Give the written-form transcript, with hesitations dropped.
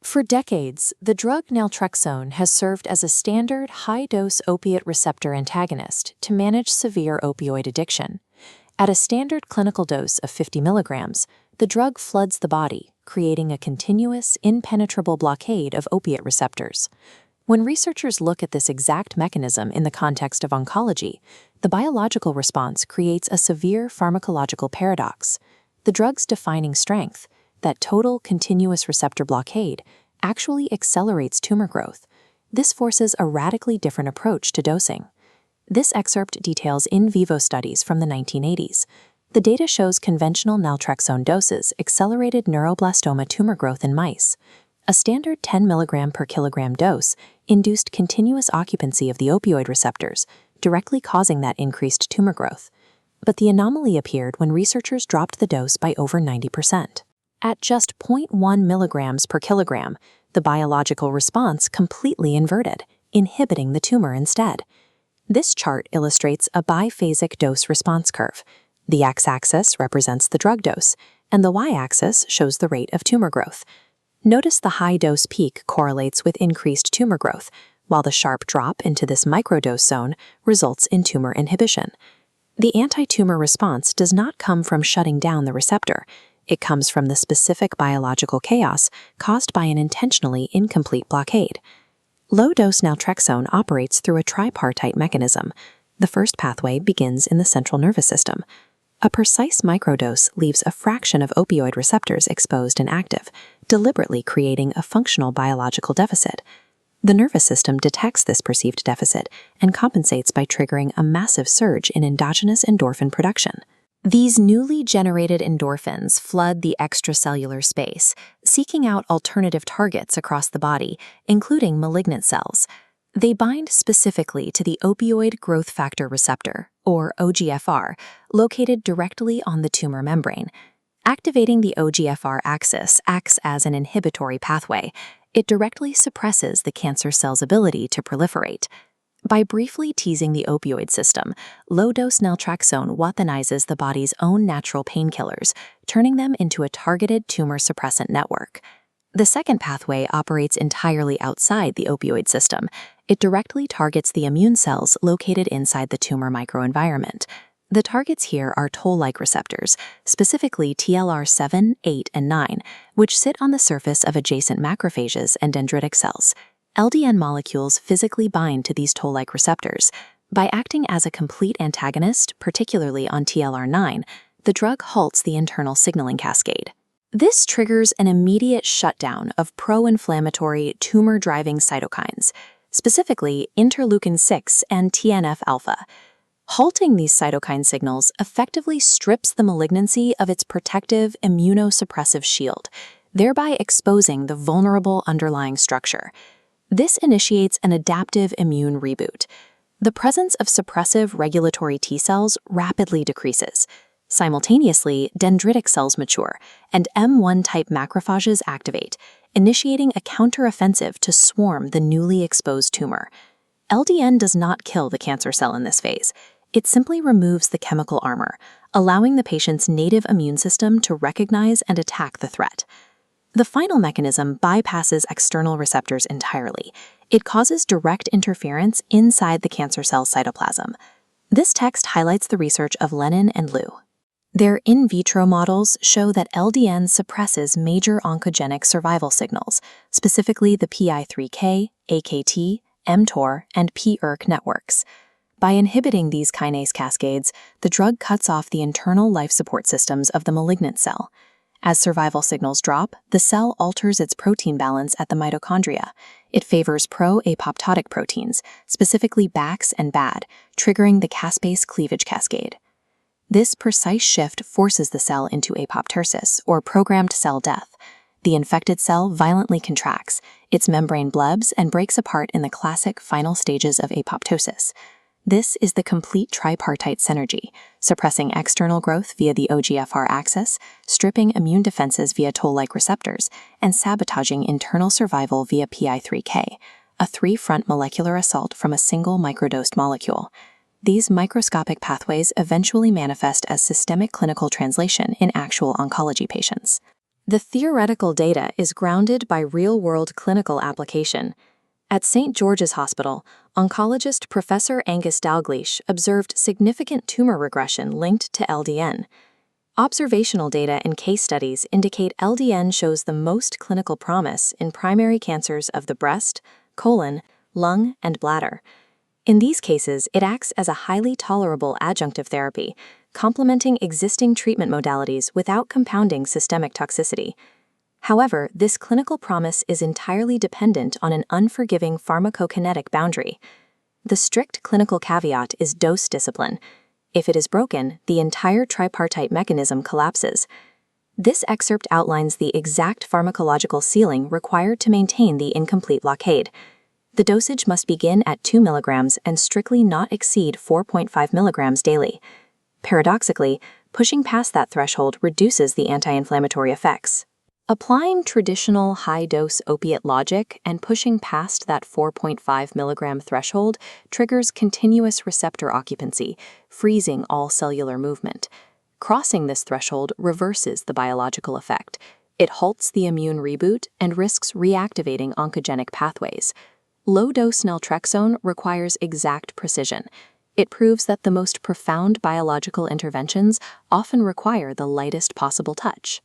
For decades, the drug naltrexone has served as a standard high-dose opiate receptor antagonist to manage severe opioid addiction. At a standard clinical dose of 50 milligrams, the drug floods the body, creating a continuous, impenetrable blockade of opiate receptors. When researchers look at this exact mechanism in the context of oncology, the biological response creates a severe pharmacological paradox. The drug's defining strength, that total continuous receptor blockade, actually accelerates tumor growth. This forces a radically different approach to dosing. This excerpt details in vivo studies from the 1980s. The data shows conventional naltrexone doses accelerated neuroblastoma tumor growth in mice. A standard 10 mg per kilogram dose induced continuous occupancy of the opioid receptors, directly causing that increased tumor growth. But the anomaly appeared when researchers dropped the dose by over 90%. At just 0.1 milligrams per kilogram, the biological response completely inverted, inhibiting the tumor instead. This chart illustrates a biphasic dose-response curve. The x-axis represents the drug dose, and the y-axis shows the rate of tumor growth. Notice the high-dose peak correlates with increased tumor growth, while the sharp drop into this microdose zone results in tumor inhibition. The anti-tumor response does not come from shutting down the receptor. It comes from the specific biological chaos caused by an intentionally incomplete blockade. Low-dose naltrexone operates through a tripartite mechanism. The first pathway begins in the central nervous system. A precise microdose leaves a fraction of opioid receptors exposed and active, deliberately creating a functional biological deficit. The nervous system detects this perceived deficit and compensates by triggering a massive surge in endogenous endorphin production. These newly generated endorphins flood the extracellular space, seeking out alternative targets across the body, including malignant cells. They bind specifically to the opioid growth factor receptor, or OGFr, located directly on the tumor membrane. Activating the OGFr axis acts as an inhibitory pathway. It directly suppresses the cancer cell's ability to proliferate. By briefly teasing the opioid system, low-dose naltrexone weaponizes the body's own natural painkillers, turning them into a targeted tumor suppressant network. The second pathway operates entirely outside the opioid system. It directly targets the immune cells located inside the tumor microenvironment. The targets here are toll-like receptors, specifically TLR7, 8, and 9, which sit on the surface of adjacent macrophages and dendritic cells. LDN molecules physically bind to these toll-like receptors. By acting as a complete antagonist, particularly on TLR9, the drug halts the internal signaling cascade. This triggers an immediate shutdown of pro-inflammatory tumor-driving cytokines, specifically interleukin-6 and TNF-α. Halting these cytokine signals effectively strips the malignancy of its protective immunosuppressive shield, thereby exposing the vulnerable underlying structure. This initiates an adaptive immune reboot. The presence of suppressive regulatory T cells rapidly decreases. Simultaneously, dendritic cells mature, and M1-type macrophages activate, initiating a counteroffensive to swarm the newly exposed tumor. LDN does not kill the cancer cell in this phase. It simply removes the chemical armor, allowing the patient's native immune system to recognize and attack the threat. The final mechanism bypasses external receptors entirely. It causes direct interference inside the cancer cell's cytoplasm. This text highlights the research of Lennon and Liu. Their in vitro models show that LDN suppresses major oncogenic survival signals, specifically the PI3K, AKT, mTOR, and pERK networks. By inhibiting these kinase cascades, the drug cuts off the internal life support systems of the malignant cell. As survival signals drop, the cell alters its protein balance at the mitochondria. It favors pro-apoptotic proteins, specifically BAX and BAD, triggering the caspase cleavage cascade. This precise shift forces the cell into apoptosis, or programmed cell death. The infected cell violently contracts, its membrane blebs and breaks apart in the classic final stages of apoptosis. This is the complete tripartite synergy, suppressing external growth via the OGFR axis, stripping immune defenses via toll-like receptors, and sabotaging internal survival via PI3K, a three-front molecular assault from a single microdosed molecule. These microscopic pathways eventually manifest as systemic clinical translation in actual oncology patients. The theoretical data is grounded by real-world clinical application. At St. George's Hospital, oncologist Professor Angus Dalgleish observed significant tumor regression linked to LDN. Observational data and case studies indicate LDN shows the most clinical promise in primary cancers of the breast, colon, lung, and bladder. In these cases, it acts as a highly tolerable adjunctive therapy, complementing existing treatment modalities without compounding systemic toxicity. However, this clinical promise is entirely dependent on an unforgiving pharmacokinetic boundary. The strict clinical caveat is dose discipline. If it is broken, the entire tripartite mechanism collapses. This excerpt outlines the exact pharmacological ceiling required to maintain the incomplete blockade. The dosage must begin at 2 mg and strictly not exceed 4.5 mg daily. Paradoxically, pushing past that threshold reduces the anti-inflammatory effects. Applying traditional high-dose opiate logic and pushing past that 4.5 mg threshold triggers continuous receptor occupancy, freezing all cellular movement. Crossing this threshold reverses the biological effect. It halts the immune reboot and risks reactivating oncogenic pathways. Low-dose naltrexone requires exact precision. It proves that the most profound biological interventions often require the lightest possible touch.